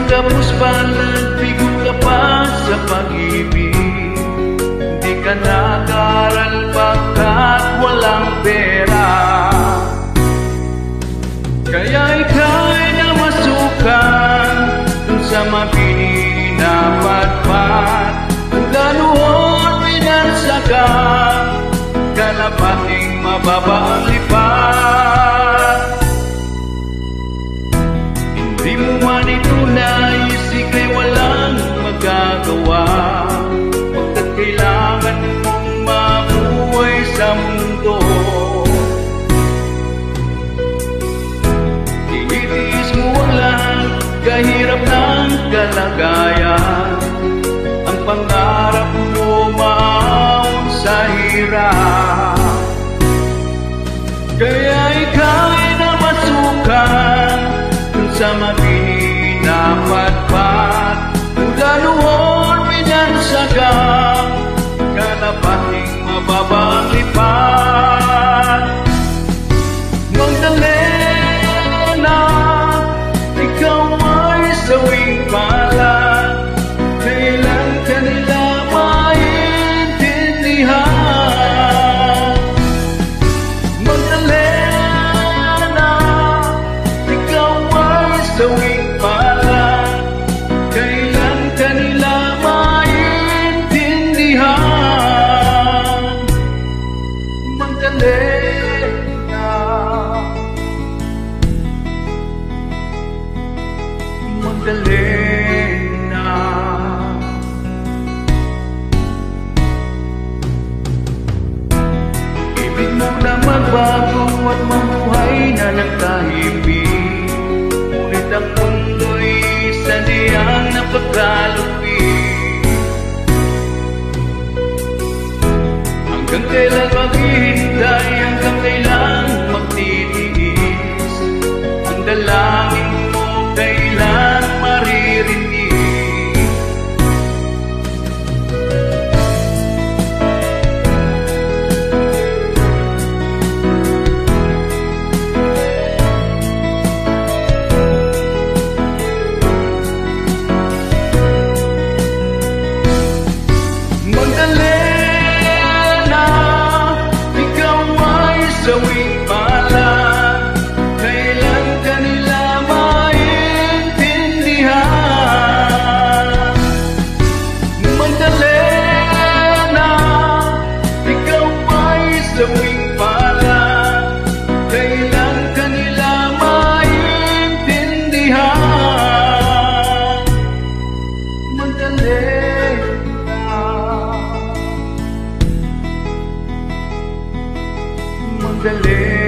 Tapos palagpigo ka pa sa pag-ibig. Di ka nag-aral pagkat walang pera. Kaya ika'y namasukan dun sa mabini na patpat. Ang galuhon pinansagan, kalapating mababa ang lipat. Hindi mo man ito nais, ika'y walang magagawa. Pagkat kailangan mong mabuhay sa mundo. Tinitiis mo ang lahat, kahirap ng kalagayan. Ang pangarap mo maahon sa hirap. Kaya ika'y namasukan sa mabini na patpat. Ang galuhon pinansagang, kalapating mababa ang lipat. Magdalena, ikaw ay sawing palad. Kailan ka nila maintindihan? Magdalena, sawing palad. Kailan ka nila maintindihan? Magdalena, Magdalena. Ibig mo na magbago at mamuhay na nagtahimik. Ang mundo'y sadyang napagkalupit. Hanggang kailan maghihintay, hanggang kailan magtitiis? Ang dalangin mo kailan maririnig? Sawing palad, kailan ka nila maintindihan? Magdalena, ikaw ay sawing palad, kailan ka nila maintindihan? Magdalena, Magdalena.